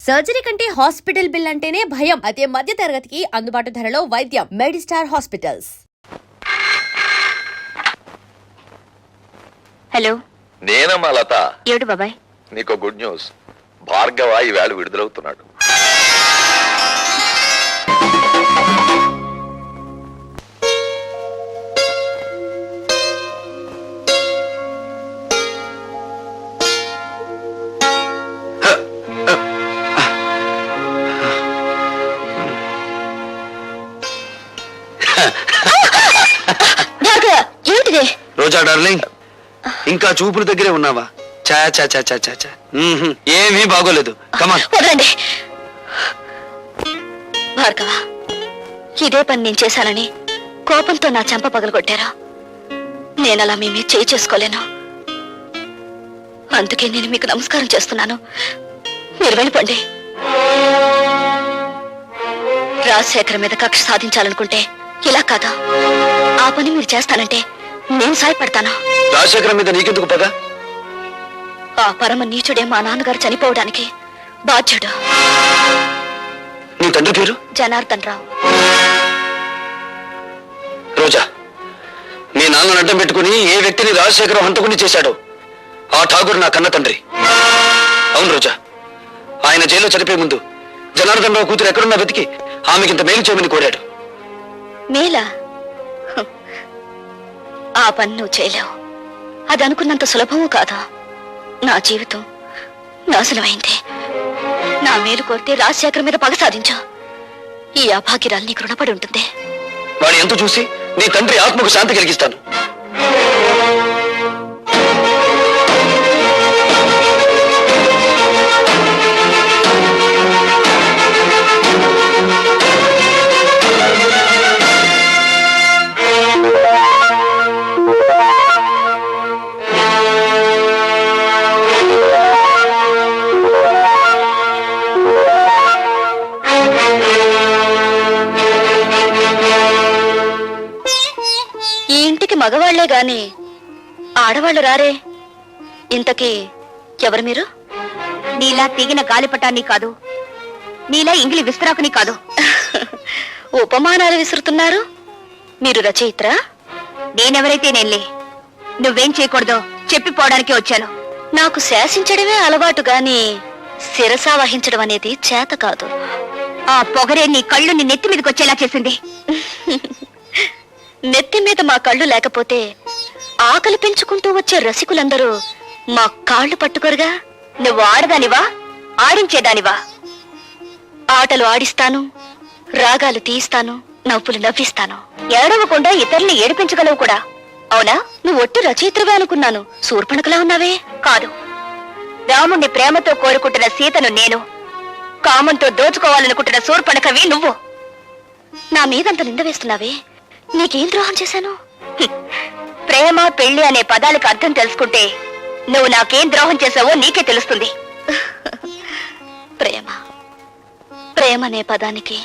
Surgery కంటే hospital bill అంటేనే భయం. అదే మధ్య తరగతికి అందుబాటు ధరలో వైద్యం. Medistar hospitals. హలో, నేనమ్మా లత. ఏడు బాబాయ్? నీకు గుడ్ న్యూస్. భార్గవ ఈవేళ విడుదలవుతున్నాడు. రోజా డార్లింగ్, ఇంకా చూపుల దగ్గరే ఉన్నావా? చా చా చా చా చా చా. ఏమీ బాగోలేదు. కమాన్. వదలండి భార్గవ, ఇదే పని నేను చేశానని కోపంతో నా చెంప పగలగొట్టారా? నేనలా మీ మీద చేయి చేసుకోలేను. అందుకే నేను మీకు నమస్కారం చేస్తున్నాను. మీరు వెళ్ళిపోండి. రాజశేఖర్ మీద కక్ష సాధించాలనుకుంటే ఇలా కాదా? ఆ పని మీరు చేస్తానంటే నేను సాయపడతాను. రాజశేఖర్ మీద నీకెందుకు పద? ఆ పరమ నీచుడే మా నాన్నగారు చనిపోవడానికి బాధ్యుడు. నీ తండ్రి పేరు? జనార్దన్ రావు. రోజా, మీ నాన్నను అడ్డం పెట్టుకుని ఏ వ్యక్తిని రాజశేఖరం హంతకుని చేశాడో ఆ ఠాగూర్ నా కన్న తండ్రి. అవును రోజా, ఆయన జైల్లో చనిపోయే ముందు జనార్దన్ రావు కూతురు ఎక్కడున్నా వెతికి ఆమెకింత మేలు చేయమని కోరాడు. మేలా? ఆ పని నువ్వు చేయలేవు. అది అనుకున్నంత సులభము కాదా? నా జీవితం నాశనమైంది. నా మేలు కోరితే రాజశేఖర్ మీద పగ సాధించా. ఈ అభాగ్యురాలు నీకు రుణపడి ఉంటుంది. వాడి ఎంత చూసి నీ తండ్రి ఆత్మకు శాంతి కలిగిస్తాను. మగవాళ్లే గాని ఆడవాళ్లు రారే. ఇంతకీ ఎవరు మీరు? నీలా తీగిన గాలిపటాన్ని కాదు, నీలా ఇంగిలి విస్తరాకుని కాదు. ఉపమానాలు విసురుతున్నారు. మీరు రచయిత్రా? నేనెవరైతే నేనులే. నువ్వేం చేయకూడదో చెప్పిపోవడానికి వచ్చాను. నాకు శాసించడమే అలవాటు గాని శిరసా వహించడం అనేది చేత కాదు. ఆ పొగరే నీ కళ్ళు నీ నెత్తి మీదకి వచ్చేలా చేసింది. నెత్తి మీద మా కళ్ళు లేకపోతే ఆకలి పెంచుకుంటూ వచ్చే రసికులందరూ మా కాళ్ళు పట్టుకోరుగా. నువ్వు ఆడదానివా, ఆడించేదానివా? ఆటలు ఆడిస్తాను, రాగాలు తీయిస్తాను, నవ్వులు నవ్విస్తాను. ఏడవకుండా ఇతరుల్ని ఏడిపించగలవు కూడా. అవునా? నువ్వు ఒట్టి రచయిత్రవే అనుకున్నాను. శూర్పణఖలా ఉన్నావే. కాదు, రాముణ్ణి ప్రేమతో కోరుకుంటున్న సీతను నేను, కామంతో దోచుకోవాలనుకుంటున్న శూర్పణఖవి నువ్వు. నా మీదంత నింద వేస్తున్నావే. నీకేం ద్రోహం చేశాను? ప్రేమ పెళ్లి అనే పదాలకు అర్థం తెలుసుకుంటే నువ్వు నాకేం ద్రోహం చేశావో నీకే తెలుస్తుంది. ప్రేమ ప్రేమ అనే పదానికి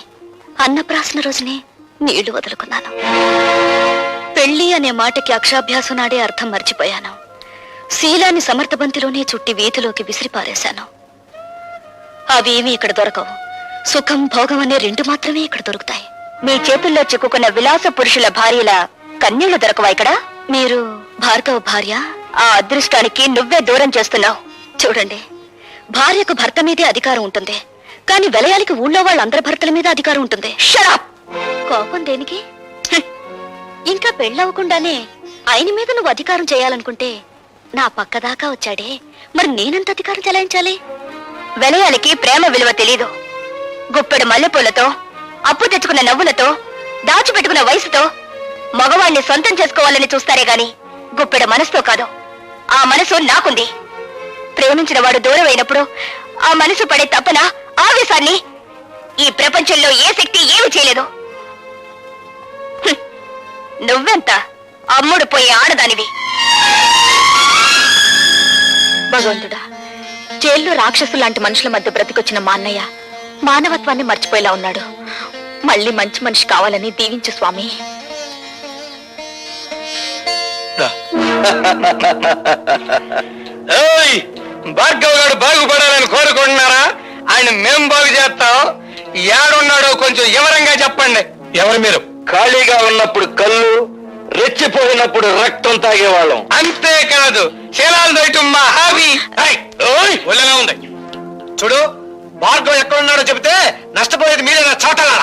అన్నప్రాసన రోజునే నీళ్లు వదులుకున్నాను. పెళ్లి అనే మాటకి అక్షాభ్యాసం నాడే అర్థం మర్చిపోయాను. శీలాన్ని సమర్థబంతిలోనే చుట్టి వీధిలోకి విసిరిపారేశాను. అవేమీ ఇక్కడ దొరకవు. సుఖం, భోగం అనే రెండు మాత్రమే ఇక్కడ దొరుకుతాయి. మీ చేతుల్లో చిక్కుకున్న విలాస పురుషుల భార్యల కన్యలు దొరకవా ఇక్కడ? మీరు భార్గవ భార్య? ఆ అదృష్టానికి నువ్వే దూరం చేస్తున్నావు. చూడండి, భార్యకు భర్త మీదే అధికారం ఉంటుంది, కానీ వెలయాలికి ఊళ్ళో వాళ్ళందరి భర్తల మీద అధికారం ఉంటుంది. షరాప్! కోపం దేనికి? ఇంకా పెళ్ళవకుండానే ఆయన మీద నువ్వు అధికారం చేయాలనుకుంటే నా పక్కదాకా వచ్చాడే, మరి నేనెంత అధికారం చెలాయించాలి? వెలయాలికి ప్రేమ విలువ తెలీదు. గుప్పెడు మల్లెపూలతో, అప్పు తెచ్చుకున్న నవ్వులతో, దాచిపెట్టుకున్న వయసుతో మగవాణ్ణి సొంతం చేసుకోవాలని చూస్తారే గాని గుప్పెడు మనసుతో కాదు. ఆ మనసు నాకుంది. ప్రేమించిన వాడు దూరం అయినప్పుడు ఆ మనసు పడే తపన, ఆవేశాన్ని ఈ ప్రపంచంలో ఏ శక్తి ఏమి చేయలేదు. నువ్వెంత అమ్ముడు పోయే ఆడదానివి. భగవంతుడా, జైల్లో రాక్షసు లాంటి మనుషుల మధ్య బ్రతికొచ్చిన మా అన్నయ్య మానవత్వాన్ని మర్చిపోయేలా ఉన్నాడు. మళ్ళీ మంచి మనిషి కావాలని దీవించు స్వామి. భార్గవ్ గారు బాగుపడాలని కోరుకుంటున్నారా? ఆయన మేం బాగు చేస్తాం. ఏడున్నాడో కొంచెం వివరంగా చెప్పండి. ఎవరు మీరు? ఖాళీగా ఉన్నప్పుడు కళ్ళు, రెచ్చిపోయినప్పుడు రక్తం తాగేవాళ్ళం. అంతేకాదు శీలాలు దొయటం మా హాబీ. ఒళ్ళగా ఉంది. చూడు, భార్గవ్ ఎక్కడున్నాడో చెబితే నష్టపోయేది మీరేనా చోటలా?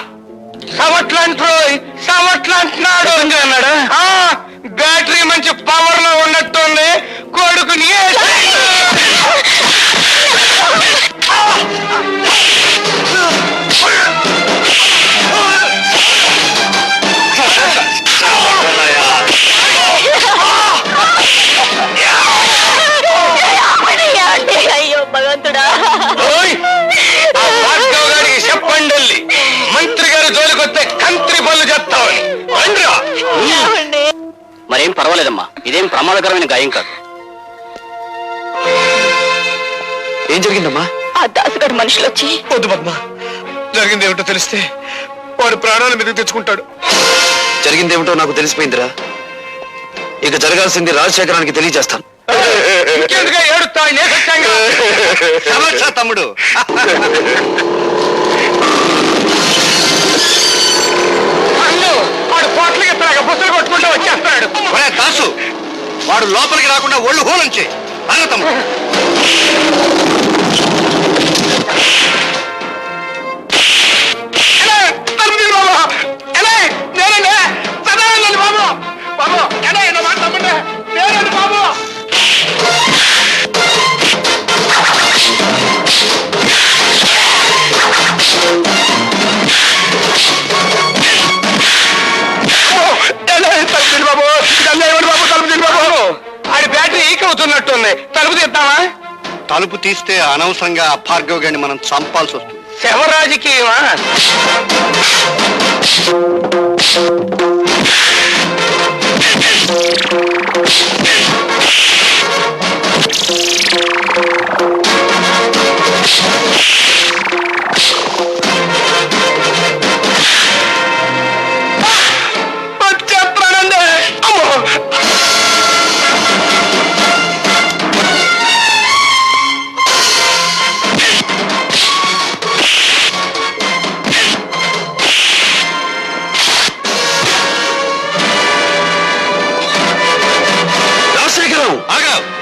సమట్లంటున్నాడు అన్నాడా? బ్యాటరీ మంచి పవర్ లో ఉన్నట్టుంది. కొడుకుని అయ్యో భగవంతుడా. భార్గవ్ గారికి చెప్పండి, మంత్రి గారు జోలికొస్తే కంత్రి పనులు చేస్తామని. మరేం పర్వాలేదమ్మా, ఇదేం ప్రమాదకరమైన గాయం కాదు. ఏం జరిగిందమ్మా? ఆ దాసుగాడు మనుషులు వచ్చి వద్దు పద్మ, జరిగిందేమిటో తెలిస్తే వాడు ప్రాణాలు మీదకి తెచ్చుకుంటాడు. జరిగిందేమిటో నాకు తెలిసిపోయిందిరా. ఇక జరగాల్సింది రాజశేఖరానికి తెలియజేస్తాను. ఇంకెందుగా ఏడుస్తా? తమ్ముడు, వాడు పోట్లకి ఎత్తాక బుసలు కొట్టుకుంటూ వచ్చేస్తాడు. దాసు, వాడు లోపలికి రాకుండా ఒళ్ళు హోలంచే తమ్ముడు. ఆడి బ్యాటరీ ఈక్ అవుతున్నట్టుంది. తలుపు తీద్దామా? తలుపు తీస్తే అనవసరంగా భార్గవ్ గారిని మనం చంపాల్సి వస్తుంది. శవ రాజకీయమా? వచ్చేస్తానండి. అమ్మో,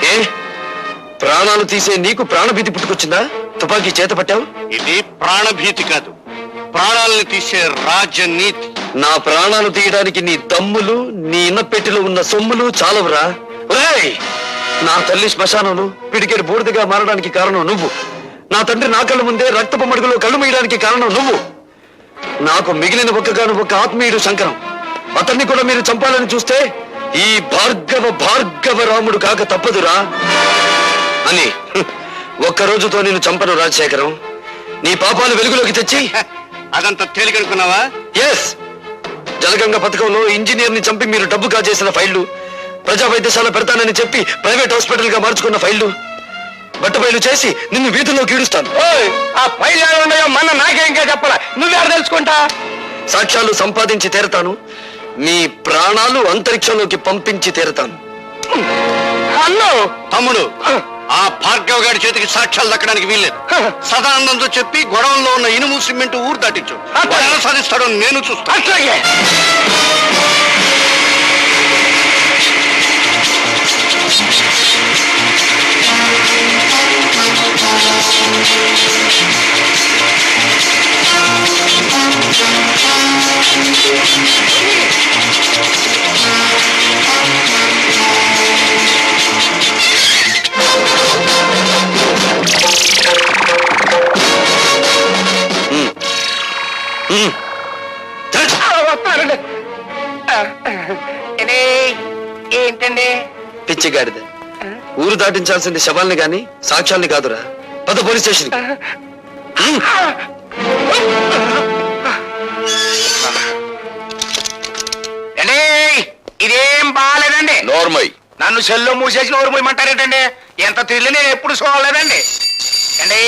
ఏ ప్రాణాలు తీసే నీకు ప్రాణభీతి పుట్టుకొచ్చిందా? తుపాకీ చేత పట్టావు? ఇది ప్రాణభీతి కాదు, ప్రాణాలను తీసే రాజనీతి. నా ప్రాణాలు తీయడానికి నీ దమ్ములు, నీ ఇన్నపెట్టిలో ఉన్న సొమ్ములు చాలవురా. ఒరేయ్, నా తల్లి శ్మశానంలో పిడికెడు బూడిదగా మారడానికి కారణం నువ్వు. నా తండ్రి నా కళ్ళ ముందే రక్తపు మడుగులో కళ్ళు మూయడానికి కారణం నువ్వు. నాకు మిగిలిన ఒక్క ఆత్మీయుడు శంకరం. అతన్ని కూడా మీరు చంపాలని చూస్తే ఈ భార్గవ రాముడు కాక తప్పదురా అని ఒక్క రోజుతో నేను చంపను రాజశేఖరం. నీ పాపాలు వెలుగులోకి తెచ్చి అదంతా తేలికనుకున్నావా? ఎస్, జలగంగ పథకంలో ఇంజనీర్ ని చంపి మీరు డబ్బు కాజేసిన ఫైళ్లు, ప్రజా వైద్యశాల పెడతానని చెప్పి ప్రైవేట్ హాస్పిటల్ గా మార్చుకున్న ఫైళ్లు, బట్టబయలు చేసి నిన్ను వీధుల్లోకి ఈడుస్తాను. ఆ ఫైల్ ఉన్నాయో మన నాకే ఇంకా చెప్పాలా? నువ్వెవరు తెలుసుకుంటా? సాక్ష్యాలు సంపాదించి తీరతాను. మీ ప్రాణాలు అంతరిక్షంలోకి పంపించి తీరతాను. అన్ను తమ్ముడు, ఆ భార్గవ్ గారి చేతికి సాక్ష్యాలు దక్కడానికి వీల్లేదు. సదానందంతో చెప్పి గొడవల్లో ఉన్న ఇనుము సిమెంట్ ఊరు దాటించు. వాడు ఎలా సాధిస్తాడో నేను చూస్తాను. అట్లాగే. వస్తానండి. ఏంటండి? పిచ్చిగాడిద, ఊరు దాటించాల్సింది శవాల్ని గాని సాక్ష్యాల్ని కాదురా. పద పోలీస్ స్టేషన్. ఇదేం బాగాలేదండి. నోర్మై, నన్ను సెల్లో మూసేసి నోరు మూయమంటారేటండి? ఎంత తిరిగి నేను ఎప్పుడు చూడలేదండి. అండి,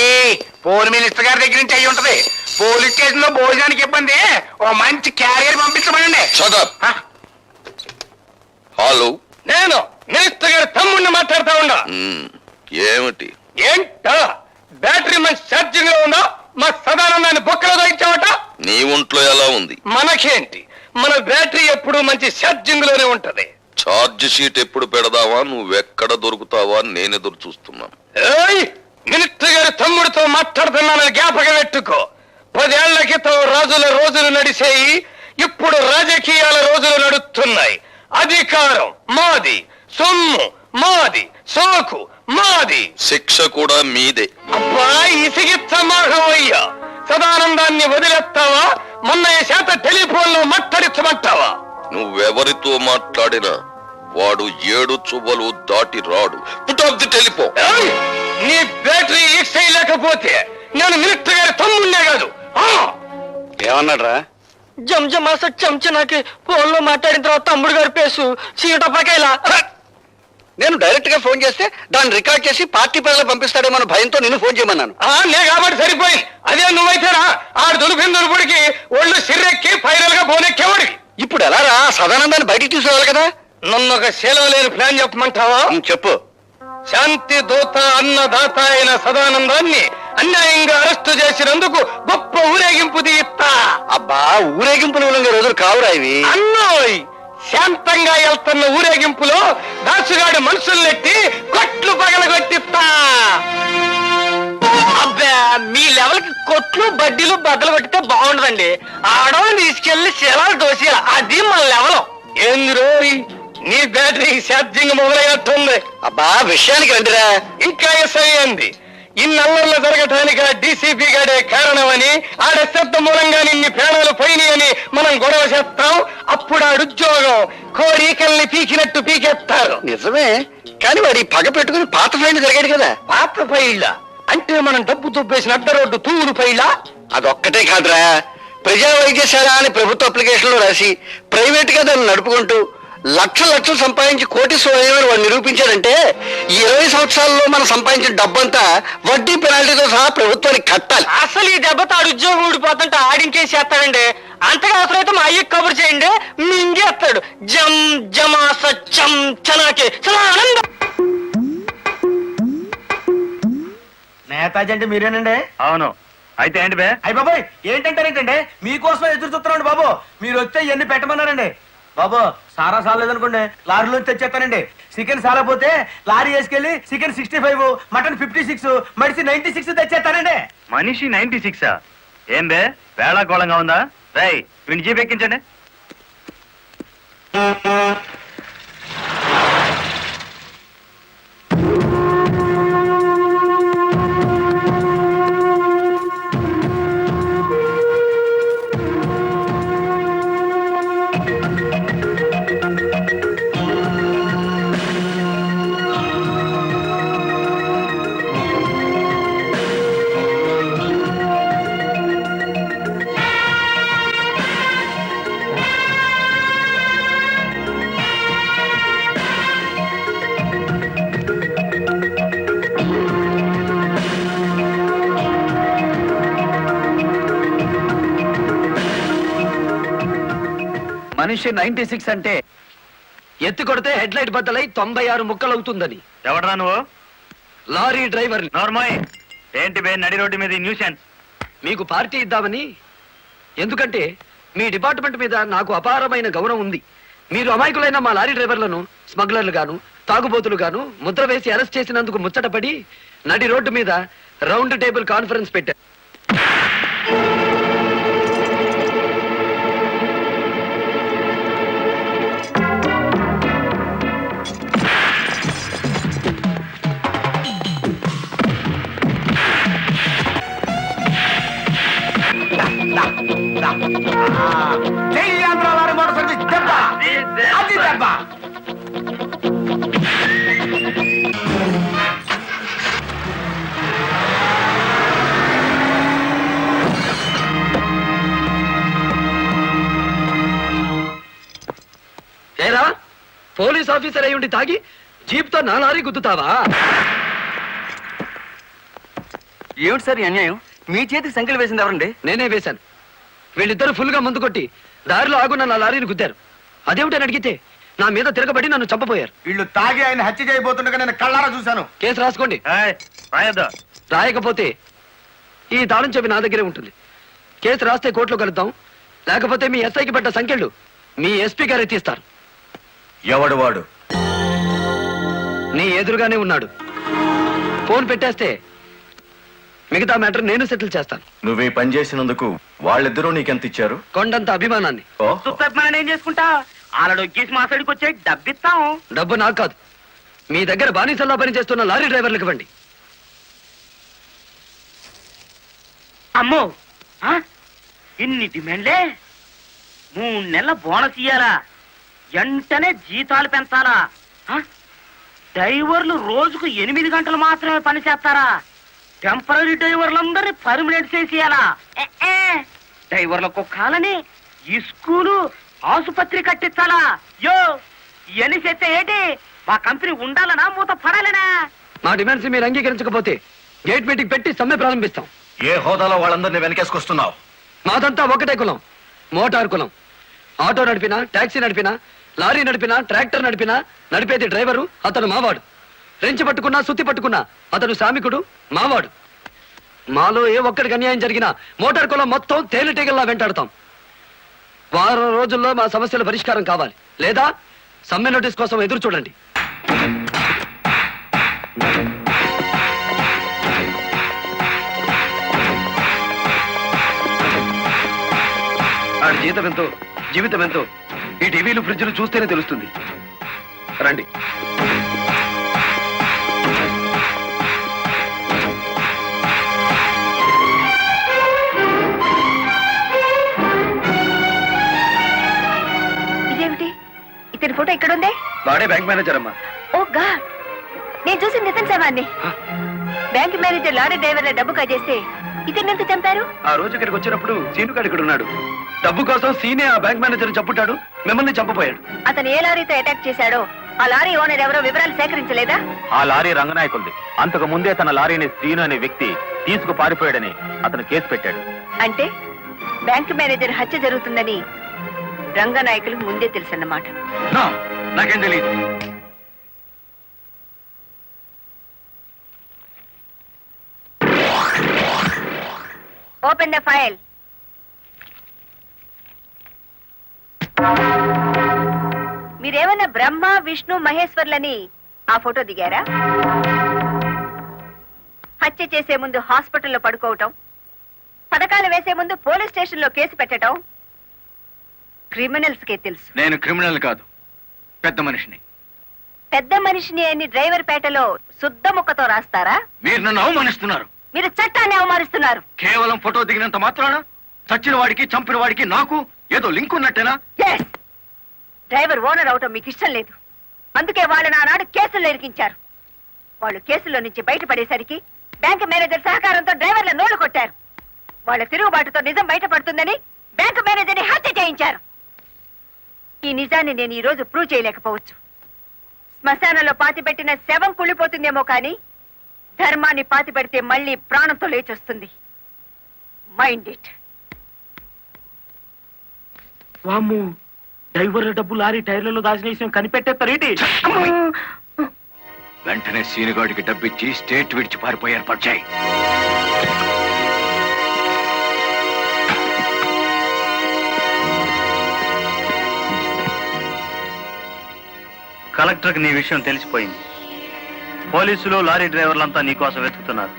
పోలీస్ మినిస్టర్ గారి దగ్గర నుంచి అయ్యి ఉంటది. పోలీస్ స్టేషన్ లో భోజనానికి ఇబ్బంది, ఓ మంచి క్యారియర్ పంపించమనండి. Shut up. హలో, నేను మినిస్టర్ గారి తమ్ముడిని మాట్లాడుతా ఉన్నా. ఏమిటి? ఏంటో బ్యాటరీ మంచి ఛార్జింగ్ లో ఉందా? మా సదానందాన్ని బొక్కలో దొరికించావట. నీ ఒంట్లో ఎలా ఉంది? మనకేంటి, మన బ్యాటరీ ఎప్పుడు మంచి ఛార్జింగ్ లోనే ఉంటది. ఛార్జ్ షీట్ ఎప్పుడు పెడదావా, నువ్వెక్కడ దొరుకుతావా అని నేను ఎదురు చూస్తున్నాను. ఏయ్, మినిస్టర్ గారి తమ్ముడితో మాట్లాడుతున్నానని జ్ఞాపకం పెట్టుకో. 10 ఏళ్ల క్రితం రాజుల రోజులు నడిచేయి, ఇప్పుడు రాజకీయాల రోజులు నడుస్తున్నాయి. అధికారం మాది, సొమ్ము మాది, సోకు మాది, శిక్ష కూడా మీదే. అబ్బా ఇసిగిచ్చమాహవయ్యా. సదానందాన్ని వదిలేస్తావా? మొన్నయ్య చేత టెలిఫోన్ లో మాట్లాడించమంటావా? నువ్వెవరితో మాట్లాడినా వాడు 7 చువ్వలు దాటి రాడు. Put off the telephone. ఏయ్, నీ బ్యాటరీ ఈక్స్ చేయలేకపోతే నేను మినిస్టర్ గారి తమ్ముడినే కాదు. ఏమన్నాడు రా? జంజమాస చెంచనాకి ఫోన్ లో మాట్లాడిన తర్వాత తమ్ముడు గారి పేసు చీటపకాయలా. నేను డైరెక్ట్ గా ఫోన్ చేస్తే దాన్ని రికార్డ్ చేసి పార్టీ ప్రజలు పంపిస్తాడేమో భయంతో నిన్ను ఫోన్ చేయమన్నాను. నే కాబట్టి సరిపోయింది. అదే నువ్వైతేనా ఆ దులిపిందుడికి ఒళ్ళు సిర్రెక్కి ఫైనల్ గా బోనెక్కేవాడివి. ఇప్పుడు ఎలా రా? సదానందాన్ని బయటికి తీసుకురావాలి కదా. నన్ను ఒక శీలం లేని ప్లాన్ చెప్పమంటావా? చెప్పు. శాంతి దూత అన్నదాత అయిన సదానందాన్ని అన్యాయంగా అరెస్టు చేసినందుకు గొప్ప ఊరేగింపు తీస్తా. అబ్బా, ఊరేగింపులు రోజులు కావురా ఇవి. అన్నోయ్, శాంతంగా వెళ్తున్న ఊరేగింపులో దాసుగాడి మనుషుల్నెట్టి కొట్లు పగలగొట్టిస్తా. అబ్బా, మీ లెవెల్ కి కొట్లు బడ్డీలు బద్దలు కొట్టితే బాగుండదండి. ఆడవాళ్ళని తీసుకెళ్లి శిలాలు దోసేయాలి, అది మన లెవెల్. ఏంది రోయ్, నీ బ్యాటరీ ఛార్జింగ్ మొదలైనట్టుంది. అబ్బా, విషయానికి రండిరా. ఇంకా ఎస్ఐ అంది. ఇన్నల్లర్లు జరగటానికి డీసీపీ గాడే కారణమని, ఆడ శబ్ద మూలంగా నిన్ని ప్రాణాలు పోయినాయని మనం గొడవ చేస్తాం. అప్పుడు ఆడుద్యోగం కోరికల్ని పీకినట్టు పీకేస్తారు. నిజమే, కానీ వాడి పగ పెట్టుకుని పాత ఫైన్ జరిగాడు కదా. పాత పైళ్ళ అంటే మనం డబ్బు దుబ్బేసిన అడ్డ రోడ్డు తూరు పైళ్ళ. అదొక్కటే కాదురా, ప్రజా వైద్యశాల అని ప్రభుత్వ అప్లికేషన్ లో రాసి ప్రైవేట్ గా దాన్ని నడుపుకుంటూ లక్షలు సంపాదించి కోటీశ్వరుడని వాడు నిరూపించాడంటే 20 సంవత్సరాల్లో మనం సంపాదించిన డబ్బంతా వడ్డీ పెనాల్టీతో సహా ప్రభుత్వానికి కట్టాలి. అసలు ఈ దెబ్బతో ఆడు ఉద్యోగం ఊడిపోతుంటే ఆడించేసేస్తాడండి. అంతగా అవసరమైతే మా అయ్యకి కబురు చేయండి, మింగేస్తాడు. జం జమాస చం చనాకి ఆనందం. నేతాజీ అంటే మీరేనండి? అవును. అయితే ఏంటి బే? అయ్య బాబాయ్, ఏంటంటారేంటండి? మీకోసం ఎదురు చూస్తున్నాండి బాబు. మీరు వస్తే ఇవన్నీ పెట్టమన్నారండి బాబు. సారా సాలేదనుకోండి, లారీలో తెచ్చేస్తానండి. చికెన్ సాలపోతే లారీ వేసుకెళ్ళి చికెన్ 65, మటన్ 56, మడిసి 96 తెచ్చేస్తానండి. మనిషి 96? ఏం బే, వేళాకోళంగా ఉందా? రై, వీడిని జీప్ ఎక్కించండి. మనిషి 96 అంటే ఎత్తి కొడితే హెడ్ లైట్ బద్దలై 96 ముక్కలు అవుతుందని. ఎవడరా నువ్వు? Lorry driver. నార్మల్. ఏంటి బే నడి రోడ్డు మీద న్యూసెన్స్? మీకు పార్టీ ఇద్దామని. ఎందుకంటే మీ డిపార్ట్మెంట్ మీద నాకు అపారమైన గౌరవం ఉంది. మీరు అమాయకులైన మా లారీ డ్రైవర్లను స్మగ్లర్లు గాను, తాగుబోతులు గాను ముద్ర వేసి అరెస్ట్ చేసినందుకు ముచ్చటపడి నడి రోడ్డు మీద రౌండ్ టేబుల్ కాన్ఫరెన్స్ పెట్టారు. జై ఆంధ్ర లారీ మోటార్ దెబ్బ, అది దెబ్బ. ఏరా, పోలీస్ ఆఫీసర్ అయి ఉండి తాగి జీప్ తో నా లారీ గుద్దుతావా? ఏమిటి సార్ ఈ అన్యాయం? మీ చేతికి సంఖ్యలు వేసింది ఎవరండి? నేనే వేశాను. వీళ్ళిద్దరు ఫుల్ గా ముందు కొట్టి దారిలో ఆగున్న నా లారీని గుద్దారు. అదేమిటని అడిగితే నా మీద తిరగబడి నన్ను చంపపోయారు. వీళ్ళు తాగి ఆయన హత్య చేయబోతుండగా నేను కళ్ళారా చూశాను. కేసు రాసుకోండి. రాయొద్దు. రాయకపోతే ఈ తాళం చెవి నా దగ్గరే ఉంటుంది. కేసు రాస్తే కోర్టులో కలుద్దాం, లేకపోతే మీ ఎస్ఐకి పడ్డ సంఖ్యలు మీ ఎస్పీ గారు ఎత్తిస్తారు. ఎవడు వాడు? నీ ఎదురుగానే ఉన్నాడు. ఫోన్ పెట్టేస్తే మిగతా మ్యాటర్ నేను సెటిల్ చేస్తాను. నువ్వు ఈ పని చేసినందుకు వాళ్ళిద్దరూ నీకెంత ఇచ్చారు? కొండంత అభిమానాన్ని. మనం ఏం చేసుకుంటా ఆలడు గీసి మా సైడ్కి వచ్చే డబ్బిస్తాం. డబ్బు నాకు కాదు, మీ దగ్గర బానిసల్లా పనిచేస్తున్న లారీ డ్రైవర్లకు ఇవ్వండి. అమ్మో ఆ? ఇన్ని డిమాండ్లే? 3 నెలల బోనస్ ఇయ్యాలా? వెంటనే జీతాలు పెంచాలా? ఆ? డ్రైవర్లు రోజుకు 8 గంటలు మాత్రమే పని చేస్తారా? టెంపరీ డ్రైవర్లందరినీ పర్మనెంట్ చేసేయాలా? డ్రైవర్లకు కాలని ఈ స్కూలు ఆసుపత్రి కట్టించాలా? యో ఇవన్నీ చేస్తే ఏంటి? మా కంపెనీ ఉండాలనా మూత పడాలనా? మా డిమాండ్స్ మీరు అంగీకరించకపోతే గేట్ మీటింగ్ పెట్టి సమ్మె ప్రారంభిస్తాం. ఏ హోదాలో వాళ్ళందరినీ వెనకేసుకొస్తున్నావు? మాదంతా ఒకటే కులం, మోటార్ కులం. ఆటో నడిపినా, టాక్సీ నడిపినా, లారీ నడిపినా, ట్రాక్టర్ నడిపినా నడిపేది డ్రైవరు, అతను మావాడు. రెంచి పట్టుకున్నా, సుత్తి పట్టుకున్నా అతను శ్రామికుడు, మావాడు. మాలో ఏ ఒక్కడికి అన్యాయం జరిగినా మోటార్ కులం మొత్తం తేనెటీగల్లా వెంటాడతాం. వారం రోజుల్లో మా సమస్యల పరిష్కారం కావాలి, లేదా సమ్మె నోటీస్ కోసం ఎదురు చూడండి. ఆడి జీతం ఎంతో, జీవితం ఎంతో ఈ టీవీలు ఫ్రిడ్జ్లు చూస్తేనే తెలుస్తుంది. రండి. ఇదేమిటి? ఇతని ఫోటో ఇక్కడుందే? వాడే బ్యాంక్ మేనేజర్ అమ్మా. ఓ గాడ్, నేను చూసి నితిన్ శవాన్ని. బ్యాంక్ మేనేజర్ లారీ డ్రైవర్ల డబ్బు కాజేస్తే ఇతన్ని ఎంత చంపారు? ఆ రోజు ఇక్కడికి వచ్చినప్పుడు సీను గారు ఇక్కడ ఉన్నాడు. డబ్బు కోసం సీనే ఆ బ్యాంక్ మేనేజర్ చంపుతాడు, మిమ్మల్ని చంపపోయాడు. అతను ఏ లారీతో అటాక్ చేశాడో ఆ లారీ ఓనర్ ఎవరో వివరాలు సేకరించలేదా? ఆ లారీ రంగనాయకుల్ది. అంతకు ముందే తన లారీని శ్రీను అనే వ్యక్తి తీసుకు పారిపోయాడని అతను కేసు పెట్టాడు. అంటే బ్యాంక్ మేనేజర్ హత్య జరుగుతుందని రంగనాయకులకు ముందే తెలుసన్నమాట. నాకేం తెలియదు. Open the file. మీరేమన్నా బ్రహ్మ విష్ణు మహేశ్వర్లని ఆ ఫోటో దిగారా? హత్య చేసే ముందు హాస్పిటల్లో పడుకోవటం, పథకాలు వేసే ముందు పోలీస్ స్టేషన్ లో కేసు పెట్టడం క్రిమినల్స్ కే తెలుసు. నేను క్రిమినల్ కాదు, పెద్ద మనిషిని. పెద్ద మనిషిని అని డ్రైవర్ పేటలో శుద్ధ ముక్కతో రాస్తారా? మీరు నన్ను అవమానిస్తున్నారు. మీరు చట్టాన్ని అవమానిస్తున్నారు. కేవలం ఫోటో దిగినంత మాత్రాన చచ్చిన వాడికి చంపిన వాడికి నాకు ఏదో లింక్ ఉన్నట్టేనా? Yes. డ్రైవర్ ఓనర్ అవటం మీకు ఇష్టం లేదు, అందుకే వాళ్ళని ఆనాడు కేసుల్లో ఇరికించారు. వాళ్ళు కేసులో నుంచి బయటపడేసరికి బ్యాంక్ మేనేజర్ సహకారంతో డ్రైవర్ల నోళ్లు కొట్టారు. వాళ్ళ తిరుగుబాటుతో నిజం బయటపడుతుందని బ్యాంక్ మేనేజర్ని హత్య చేయించారు. ఈ నిజాన్ని నేను ఈ రోజు ప్రూవ్ చేయలేకపోవచ్చు. శ్మశానంలో పాతిపెట్టిన శవం కుళ్ళిపోతుందేమో కానీ ధర్మాన్ని పాతిపెడితే మళ్ళీ ప్రాణంతో లేచొస్తుంది. Mind it. వామ్మో, డ్రైవర్ల డబ్బు లారీ టైర్లలో దాచిన విషయం కనిపెట్టేస్తారేంటి? వెంటనే సీనుగాడికి డబ్బిచ్చి స్టేట్ విడిచి పారిపోయి ఏర్పాటు చేయి. కలెక్టర్కి నీ విషయం తెలిసిపోయింది. పోలీసులు లారీ డ్రైవర్లంతా నీ కోసం వెతుకుతున్నారు.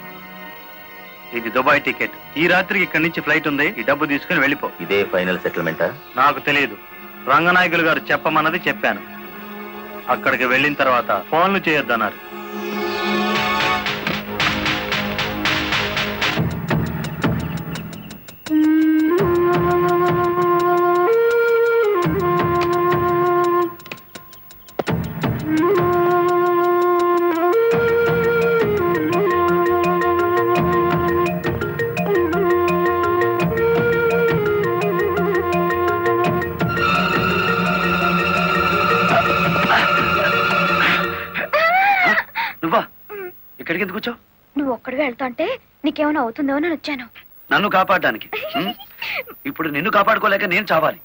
ఇది దుబాయ్ టికెట్. ఈ రాత్రికి ఇక్కడి నుంచి ఫ్లైట్ ఉంది. ఈ డబ్బు తీసుకుని వెళ్ళిపో. ఇదే ఫైనల్ సెటిల్మెంటా? నాకు తెలియదు. రంగనాయకులు గారు చెప్పమన్నది చెప్పాను. అక్కడికి వెళ్ళిన తర్వాత ఫోన్లు చేయొద్దన్నారు. నువ్వా ఇక్కడికి ఎందుకు వచ్చావు? నువ్వు ఒక్కడిగా వెళ్తాంటే నీకేమైనా అవుతుందో అని వచ్చాను. నన్ను కాపాడడానికి. ఇప్పుడు నిన్ను కాపాడుకోలేక నేను చావాలి.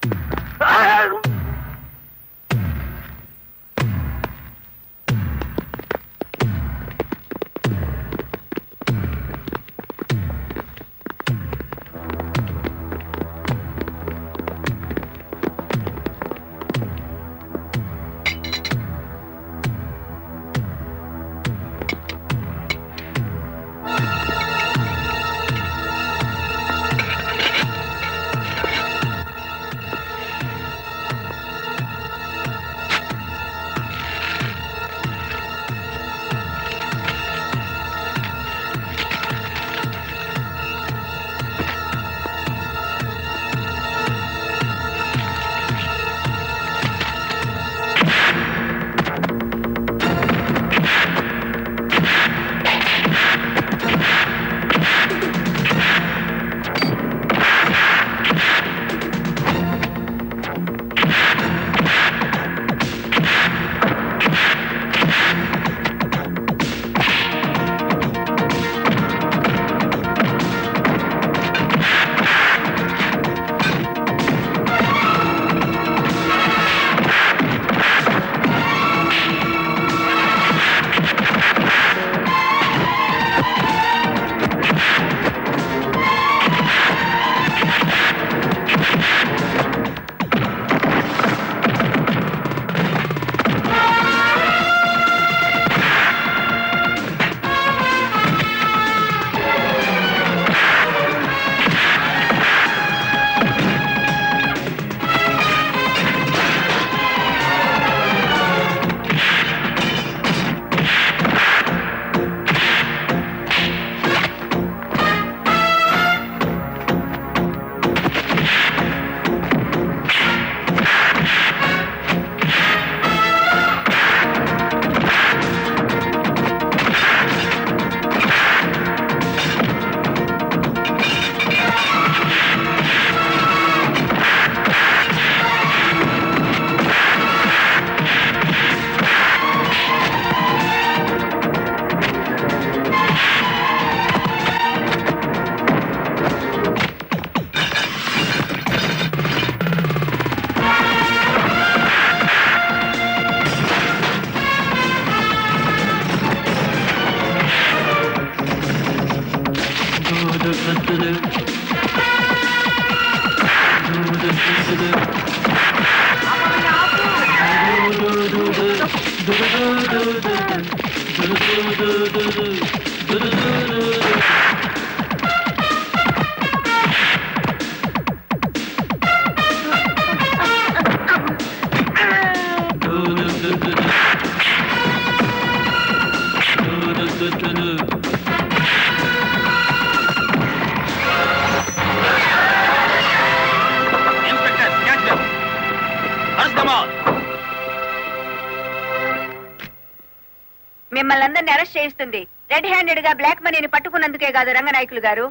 మిమ్మల్ని అందరినీ అరెస్ట్ చేయిస్తుంది. రెడ్ హ్యాండెడ్ గా బ్లాక్ మనీని పట్టుకున్నందుకే కాదు రంగనాయకులు గారు,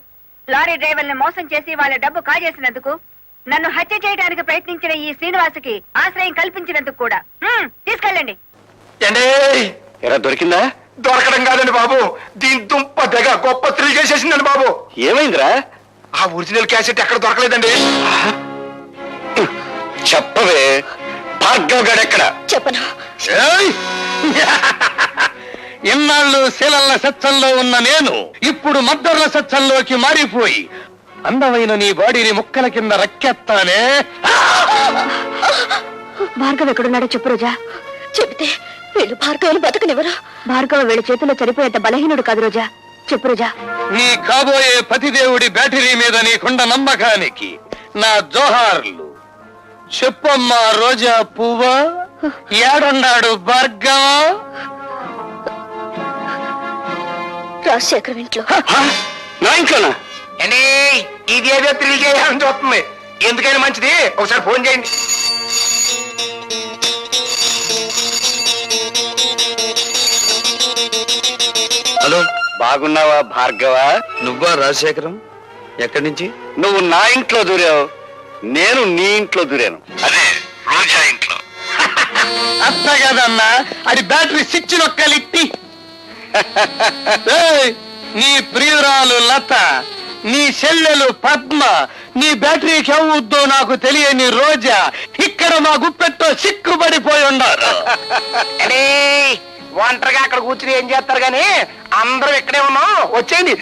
లారీ డ్రైవర్ని మోసం చేసి వాళ్ళ డబ్బు కాజేసినందుకు, నన్ను హత్య చేయడానికి ప్రయత్నించిన ఈ శ్రీనివాసుకి ఆశ్రయం కల్పించినందుకు కూడా. తీసుకెళ్ళండి. ఎరా దొరికిందా? దొరకడం కాదండి బాబు, దీని దుంప దగ్గర గొప్ప థ్రిల్ చేసేసిందండి బాబు. ఏమైందిరా? ఆ ఒరిజినల్ క్యాసెట్ ఎక్కడ దొరకలేదండి. చెప్పవే, భార్గవ్ గడెక్కడ? చెప్పను. ఇన్నాళ్ళు శీలల్ల సత్సంలో ఉన్న నేను ఇప్పుడు మద్దర్ల సత్సంలోకి మారిపోయి అందమైన నీ బాడీని ముక్కల కింద రక్కెత్తానే. భార్గవ్ ఎక్కడున్నాడో చెప్పు రోజా. చెబితే వీళ్ళు భార్గవులు బతకనివ్వరు. భార్గవ వీళ్ళ చేతిలో చనిపోయేంత బలహీనుడు కాదు రోజా. చెప్పు రోజా. నీ కాబోయే పతిదేవుడి బ్యాటరీ మీద నీకుండ నమ్మకానికి నా జోహార్లు. చెప్పమ్మా రోజా పువ్వా, ఏడున్నాడు భార్గవ? రాజశేఖరం ఇంట్లో. నా ఇంట్లోనా? అండి ఇది ఏదో థ్రిల్ చేయాలని చూస్తుంది. ఎందుకైనా మంచిది ఒకసారి ఫోన్ చేయండి. హలో, బాగున్నావా భార్గవ? నువ్వా రాజశేఖరం? ఎక్కడి నుంచి? నువ్వు నా ఇంట్లో దూరావు, నేను నీ ఇంట్లో దూరాను. అదే రోజా ఇంట్లో. అత్త కదన్నా, అది బ్యాటరీ స్విచ్ నొక్కలిట్టి. నీ ప్రియురాలు లత, నీ చెల్లెలు పద్మ, నీ బ్యాటరీకి అవుద్దో నాకు తెలియని రోజా ఇక్కడ మా గుప్పెట్టో సిక్కుపడిపోయి ఉన్నారు. ఒంటరిగా అక్కడ కూర్చుని ఏం చేస్తారు గాని అందరూ ఇక్కడే ఉన్నాం, వచ్చేయండి.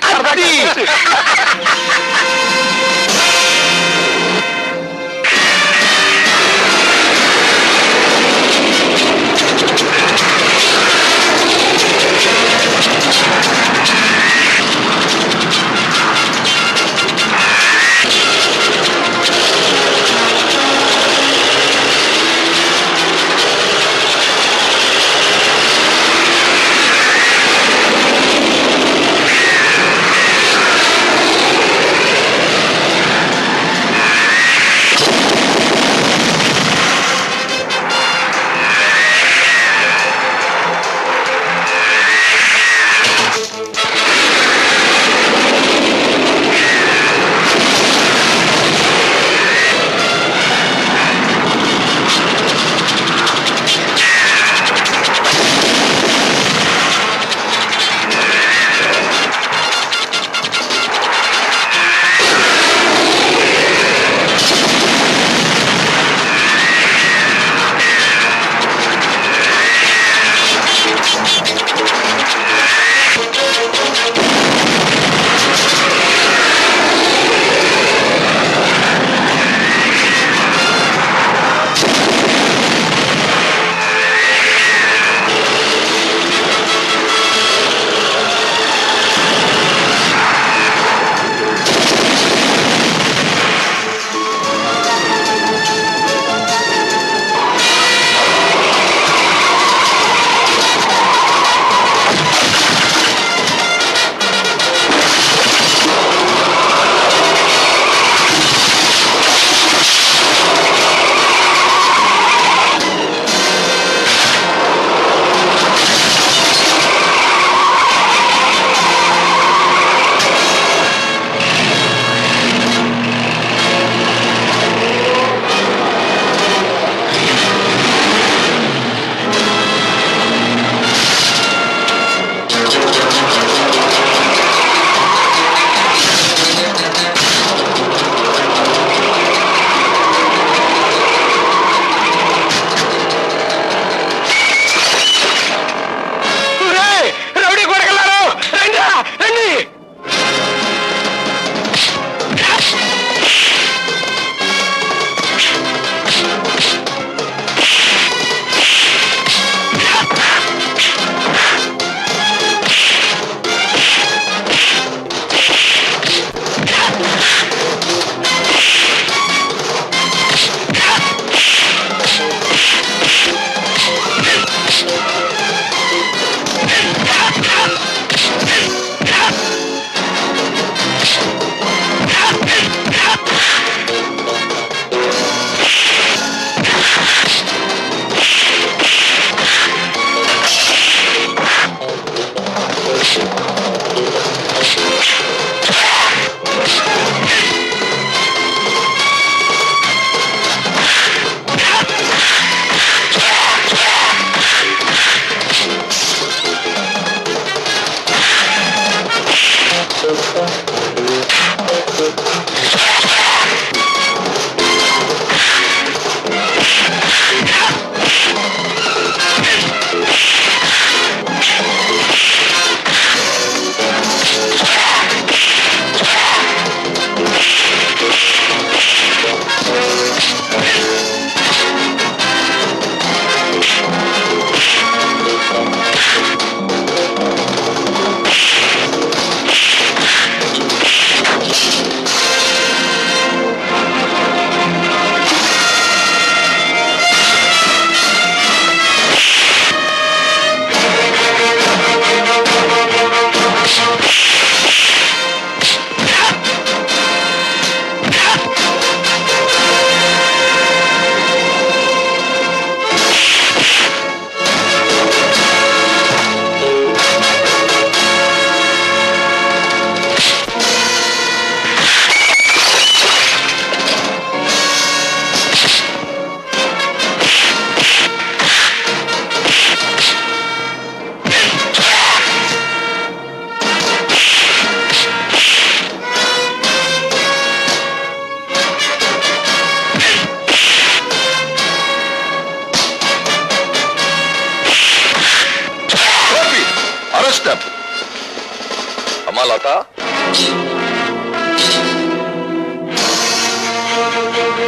ఈ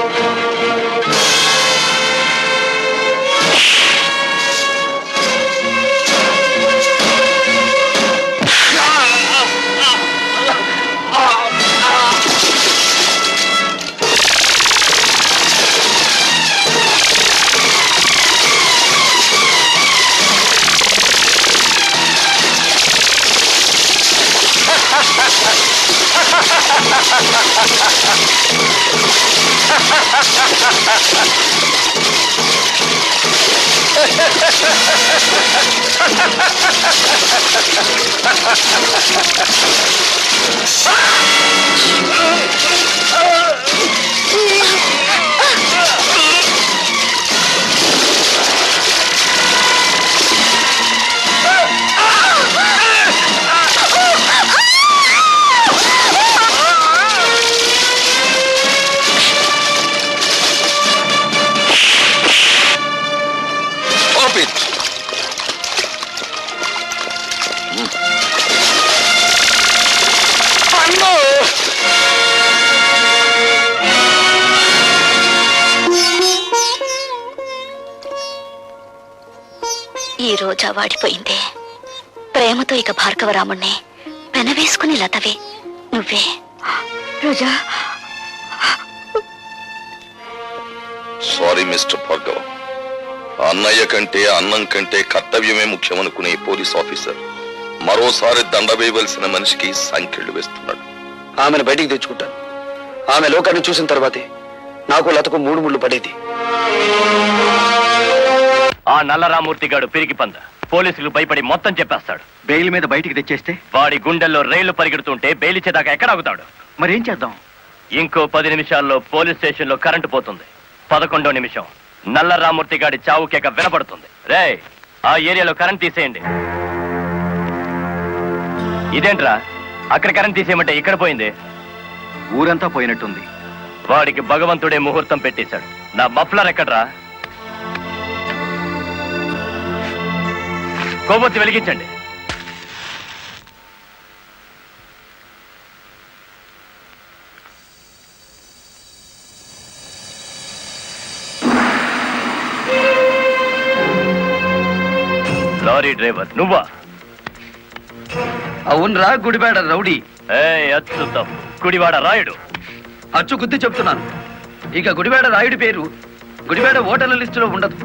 రోజా వాడిపోయిందే. ప్రేమతో ఇక భార్గవరాముణ్ణి పెనవేసుకుని లతవే నువ్వే. రోజా, సారీ మిస్టర్ భార్గవ. అన్నయ్య కంటే అన్నం కంటే కర్తవ్యమే ముఖ్యమనుకునే పోలీస్ ఆఫీసర్ మరోసారి దండ వేయవలసిన మనిషికి సంఖ్యలు వేస్తున్నాడు. ఆమెను బయటికి తెచ్చుకుంటాను. ఆమె లోకాన్ని చూసిన తర్వాతే నాకు లతకు 3 ముళ్ళు పడేది. ఆ నల్లరామూర్తి గాడు పిరికి పంద పోలీసులు భయపడి మొత్తం చెప్పేస్తాడు. బెయిల్ మీద బయటికి తెచ్చేస్తే వాడి గుండెల్లో రైళ్లు పరిగెడుతుంటే బెయిల్ ఇచ్చేదాకా ఎక్కడ ఆగుతాడు? మరేం చేద్దాం? ఇంకో 10 నిమిషాల్లో పోలీస్ స్టేషన్ లో కరెంటు పోతుంది. 11వ నిమిషం నల్లరామూర్తి గాడి చావు కేక వినపడుతుంది. రే, ఆ ఏరియాలో కరెంట్ తీసేయండి. ఇదేంట్రా, అక్కడ కరెంట్ తీసేయమంటే ఇక్కడ పోయింది? ఊరంతా పోయినట్టుంది. వాడికి భగవంతుడే ముహూర్తం పెట్టేశాడు. నా మఫ్లర్ ఎక్కడ్రా? కొవ్వొత్తి వెలిగించండి. లారీ డ్రైవర్ నువ్వా? అవునరా, గుడివాడ రౌడీ. అచ్చు తప్పు, గుడివాడ రాయుడు. అచ్చు గుద్ది చెప్తున్నాను. ఇక గుడివాడ రాయుడి పేరు గుడివాడ ఓటర్ల లిస్టులో ఉండదు.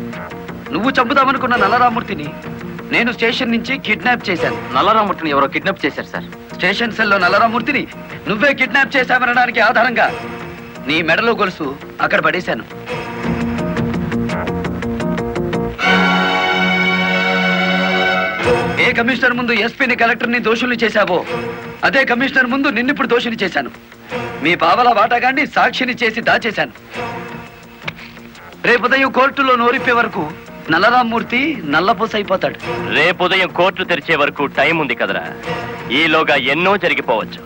నువ్వు చంపుదామనుకున్న నల్లరామూర్తిని నేను స్టేషన్ నుంచి కిడ్నాప్ చేశాను. నల్లరామూర్తిని ఎవరో కిడ్నాప్ చేశారు సార్. స్టేషన్ సెల్లో నల్లరామూర్తిని నువ్వే కిడ్నాప్ చేశామనడానికి ఆధారంగా నీ మెడలో గొలుసు అక్కడ పడేశాను. ఏ కమిషనర్ ముందు ఎస్పీని కలెక్టర్ని దోషుల్ని చేశావో అదే కమిషనర్ ముందు నిన్నిప్పుడు దోషిని చేశాను. మీ పావల వాటాగాన్ని సాక్షిని చేసి దాచేశాను. రేపు ఉదయం కోర్టులో నోరిప్పే వరకు నల్లరామూర్తి నల్లపూస అయిపోతాడు. రేపు ఉదయం కోర్టు తెరిచే వరకు టైం ఉంది కదరా. ఈలోగా ఎన్నో జరిగిపోవచ్చు.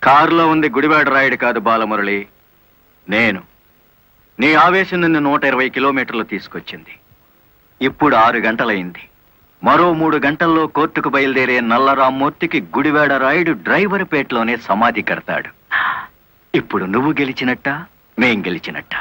కారులో ఉంది గుడివాడ రాయుడు కాదు బాలమురళి, నేను. నీ ఆవేశం నిన్ను 120 కిలోమీటర్లు తీసుకొచ్చింది. ఇప్పుడు 6 గంటలైంది. మరో 3 గంటల్లో కోర్టుకు బయలుదేరే నల్లరామూర్తికి గుడివాడ రాయుడు డ్రైవర్ పేటలోనే సమాధి కడతాడు. ఇప్పుడు నువ్వు గెలిచినట్ట మేం గెలిచినట్ట